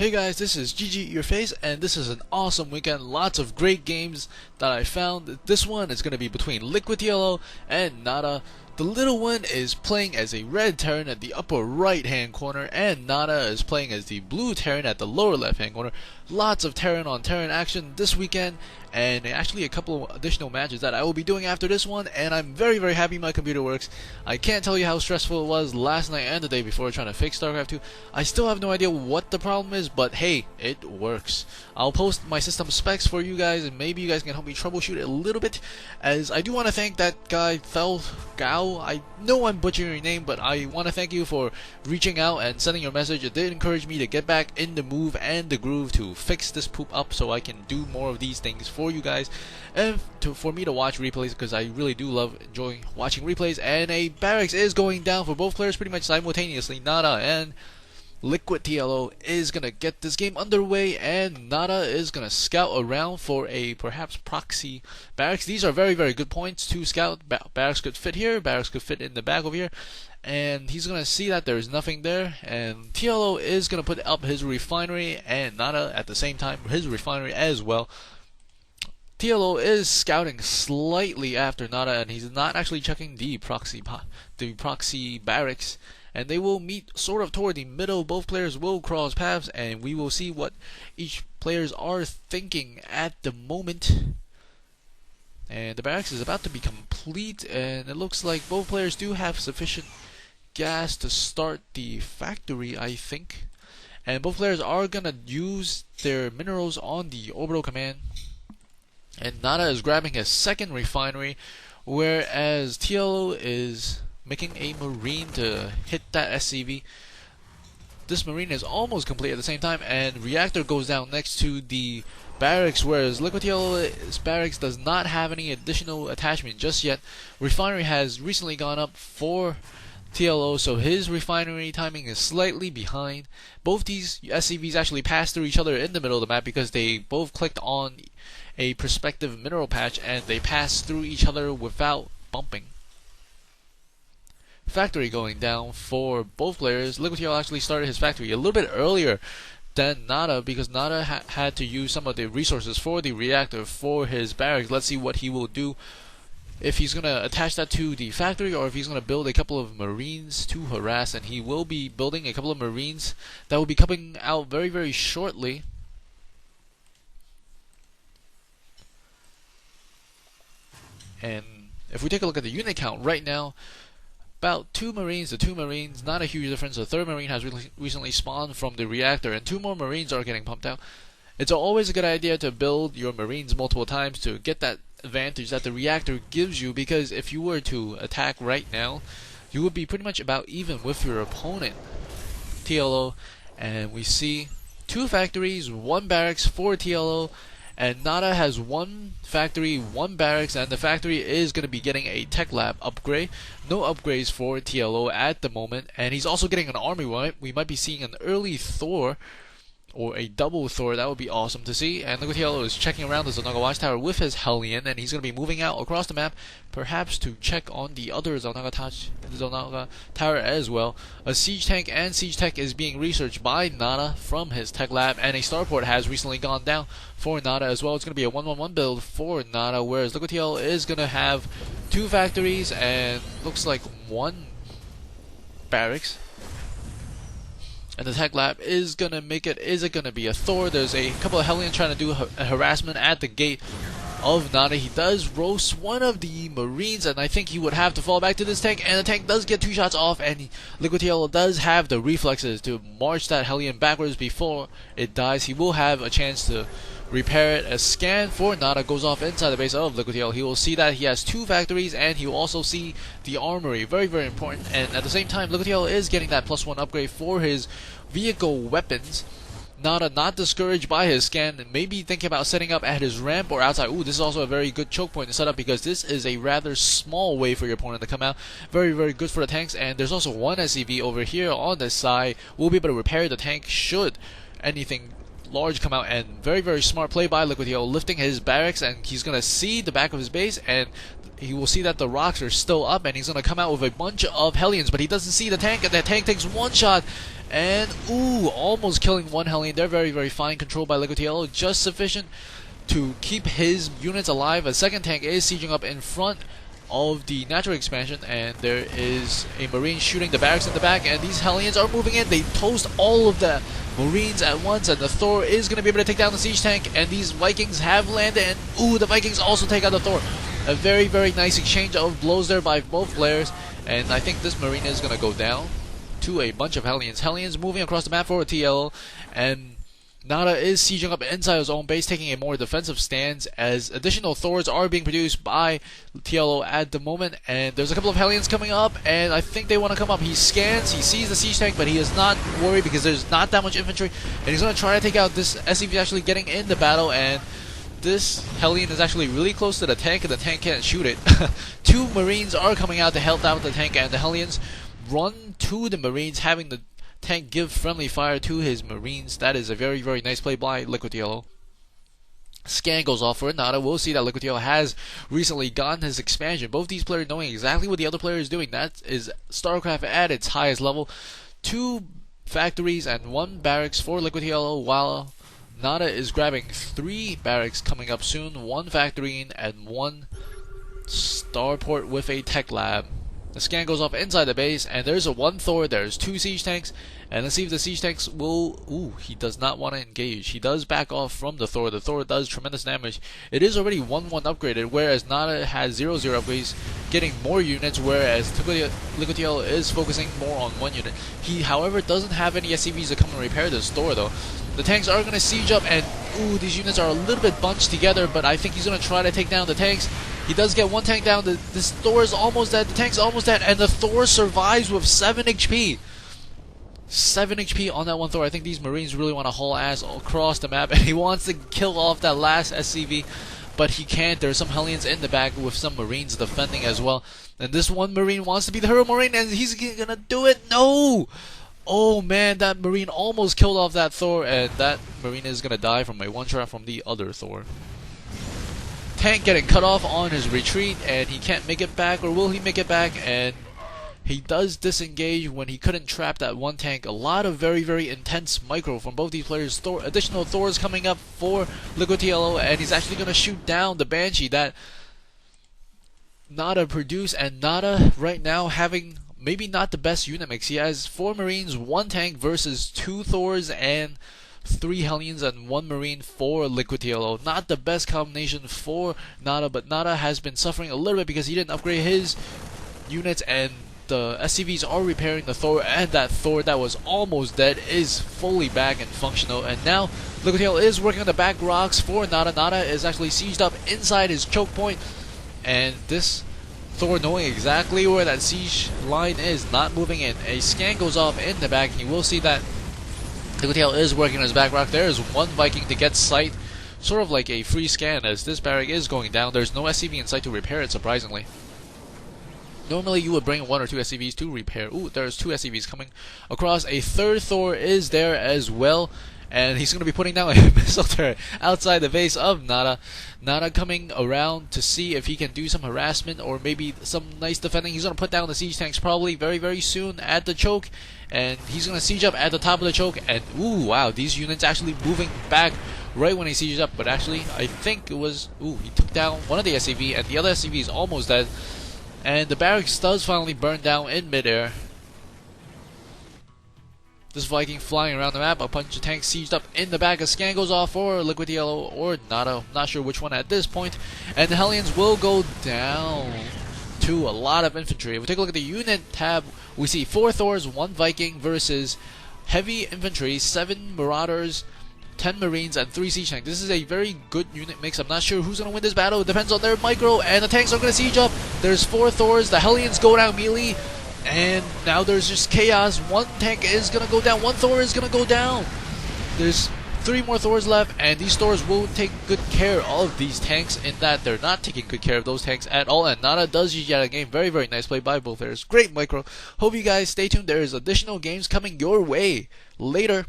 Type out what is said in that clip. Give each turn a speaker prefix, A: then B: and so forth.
A: Hey guys, this is GG Your Face, and this is an awesome weekend. Lots of great games that I found. This one is going to be between Liquid TLO and NaDa. The little one is playing as a red Terran at the upper right hand corner, and NaDa is playing as the blue Terran at the lower left hand corner. Lots of Terran on Terran action this weekend, and actually a couple of additional matches that I will be doing after this one, and I'm very happy my computer works. I can't tell you how stressful it was last night and the day before trying to fix Starcraft 2. I still have no idea what the problem is, but hey, it works. I'll post my system specs for you guys, and maybe you guys can help me troubleshoot it a little bit, as I do want to thank that guy, Thel Gao. I know I'm butchering your name, but I want to thank you for reaching out and sending your message. It did encourage me to get back in the move and the groove to fix this poop up so I can do more of these things for you guys, and for me to watch replays, because I really do love enjoying watching replays. And a barracks is going down for both players pretty much simultaneously. NaDa and Liquid TLO is gonna get this game underway, and NaDa is gonna scout around for a perhaps proxy barracks. These are very good points to scout. Barracks could fit here, barracks could fit in the back over here, and he's gonna see that there's nothing there, and TLO is gonna put up his refinery, and NaDa at the same time his refinery as well. TLO is scouting slightly after NaDa, and he's not actually checking the proxy barracks, and they will meet sort of toward the middle. Both players will cross paths, and we will see what each players are thinking at the moment. And the barracks is about to be complete, and it looks like both players do have sufficient gas to start the factory, I think. And both players are gonna use their minerals on the orbital command. And NaDa is grabbing his second refinery, whereas TLO is making a marine to hit that SCV. This marine is almost complete at the same time, and reactor goes down next to the barracks, whereas Liquid TLO's barracks does not have any additional attachment just yet. Refinery has recently gone up for TLO, so his refinery timing is slightly behind. Both these SCVs actually pass through each other in the middle of the map because they both clicked on a prospective mineral patch, and they pass through each other without bumping. Factory going down for both players. Liquid TLO actually started his factory a little bit earlier than NaDa because NaDa had to use some of the resources for the reactor for his barracks. Let's see what he will do, if he's going to attach that to the factory or if he's going to build a couple of marines to harass. And he will be building a couple of marines that will be coming out very shortly. And if we take a look at the unit count right now, about 2 marines to 2 marines, not a huge difference. The third marine has recently spawned from the reactor, and 2 more marines are getting pumped out. It's always a good idea to build your marines multiple times to get that advantage that the reactor gives you, because if you were to attack right now, you would be pretty much about even with your opponent, TLO. And we see 2 factories, 1 barracks for TLO, and NaDa has 1 factory, 1 barracks, and the factory is going to be getting a tech lab upgrade. No upgrades for TLO at the moment, and he's also getting an army. We might be seeing an early Thor, or a double Thor. That would be awesome to see. And Liquid TLO is checking around the Zelnaga Watchtower with his Hellion, and he's going to be moving out across the map, perhaps to check on the other Zelnaga Tower as well. A siege tank and siege tech is being researched by NaDa from his tech lab, and a starport has recently gone down for NaDa as well. It's going to be a 1-1-1 build for NaDa, whereas Liquid TLO is going to have 2 factories and looks like 1 barracks. And the tech lab is gonna make it. Is it gonna be a Thor? There's a couple of Hellions trying to do a harassment at the gate of NaDa. He does roast one of the marines, and I think he would have to fall back to this tank. And the tank does get 2 shots off, and Liquid TLO does have the reflexes to march that Hellion backwards before it dies. He will have a chance to repair it. A scan for NaDa goes off inside the base of Liquid TLO. He will see that he has 2 factories, and he will also see the armory. Very important. And at the same time, Liquid TLO is getting that +1 upgrade for his vehicle weapons. NaDa not discouraged by his scan, and maybe thinking about setting up at his ramp or outside. Ooh, this is also a very good choke point to set up, because this is a rather small way for your opponent to come out. Very good for the tanks. And there's also 1 SCV over here on this side. We'll be able to repair the tank should anything large come out. And very smart play by Liquid TLO, lifting his barracks, and he's gonna see the back of his base, and he will see that the rocks are still up, and he's going to come out with a bunch of Hellions, but he doesn't see the tank, and that tank takes one shot, and ooh, almost killing one Hellion. They're very, very fine, controlled by Liquid TLO, just sufficient to keep his units alive. A second tank is sieging up in front of the natural expansion, and there is a Marine shooting the barracks in the back, and these Hellions are moving in. They toast all of the Marines at once, and the Thor is going to be able to take down the siege tank, and these Vikings have landed, and ooh, the Vikings also take out the Thor. A very, very nice exchange of blows there by both players, and I think this Marine is going to go down to a bunch of Hellions. Hellions moving across the map for a TLO, and NaDa is sieging up inside his own base, taking a more defensive stance as additional Thors are being produced by TLO at the moment, and there's a couple of Hellions coming up, and I think they want to come up. He scans, he sees the siege tank, but he is not worried because there's not that much infantry, and he's going to try to take out this SCV actually getting in the battle, and this Hellion is actually really close to the tank, and the tank can't shoot it. Two Marines are coming out to help out the tank, and the Hellions run to the Marines, having the tank give friendly fire to his Marines. That is a very, very nice play by Liquid TLO. Scan goes off for NaDa. We'll see that Liquid TLO has recently gotten his expansion. Both these players knowing exactly what the other player is doing. That is Starcraft at its highest level. 2 factories and 1 barracks for Liquid TLO, while NaDa is grabbing 3 barracks coming up soon, 1 factory and 1 starport with a tech lab. The scan goes off inside the base, and there's a 1 Thor, there's 2 siege tanks, and let's see if the siege tanks will... Ooh, he does not want to engage. He does back off from the Thor. The Thor does tremendous damage. It is already 1-1 upgraded, whereas NaDa has 0-0 upgrades, getting more units, whereas Liquid TLO is focusing more on 1 unit. He, however, doesn't have any SCVs to come and repair this Thor, though. The tanks are going to siege up, and ooh, these units are a little bit bunched together, but I think he's going to try to take down the tanks. He does get 1 tank down. This Thor is almost dead. The tank's almost dead, and the Thor survives with 7 HP. 7 HP on that 1 Thor. I think these Marines really want to haul ass across the map, and he wants to kill off that last SCV, but he can't. There's some Hellions in the back with some Marines defending as well, and this one Marine wants to be the hero Marine, and he's going to do it. No! Oh man, that Marine almost killed off that Thor, and that Marine is going to die from a 1-shot from the other Thor. Tank getting cut off on his retreat, and he can't make it back, or will he make it back? And he does disengage when he couldn't trap that 1 tank. A lot of very, very intense micro from both these players. Additional Thors coming up for Liquid TLO, and he's actually going to shoot down the Banshee that NaDa produced, and NaDa right now having maybe not the best unit mix. He has 4 Marines, 1 tank versus 2 Thors and 3 Hellions and 1 Marine for Liquid TLO. Not the best combination for NaDa, but NaDa has been suffering a little bit because he didn't upgrade his units, and the SCVs are repairing the Thor, and that Thor that was almost dead is fully back and functional. And now Liquid TLO is working on the back rocks for NaDa. NaDa is actually sieged up inside his choke point, and this Thor, knowing exactly where that siege line is, not moving in. A scan goes off in the back. You will see that Liquid TLO is working on his back rock. There is 1 Viking to get sight, sort of like a free scan, as this barrack is going down. There's no SCV in sight to repair it, surprisingly. Normally you would bring 1 or 2 SCVs to repair. Ooh, there's 2 SCVs coming across. A 3rd Thor is there as well, and he's going to be putting down a missile turret outside the base of NaDa. NaDa coming around to see if he can do some harassment or maybe some nice defending. He's going to put down the siege tanks probably very, very soon at the choke, and he's going to siege up at the top of the choke. And ooh, wow, these units actually moving back right when he sieges up, but actually I think it was, ooh, he took down 1 of the SCV, and the other SCV is almost dead, and the barracks does finally burn down in midair. This Viking flying around the map, a bunch of tanks sieged up in the back. A scan goes off for Liquid TLO or NaDa, not sure which one at this point. And the Hellions will go down to a lot of infantry. If we take a look at the unit tab, we see 4 Thors, 1 Viking versus heavy infantry, 7 Marauders, 10 Marines, and 3 siege tanks. This is a very good unit mix. I'm not sure who's going to win this battle. It depends on their micro, and the tanks are going to siege up. There's 4 Thors, the Hellions go down melee, and now there's just chaos. 1 tank is going to go down, 1 Thor is going to go down. There's 3 more Thors left, and these Thors will take good care of these tanks, in that they're not taking good care of those tanks at all. And NaDa does GG out of the game. Very, very nice play by both players. Great micro. Hope you guys stay tuned. There is additional games coming your way. Later.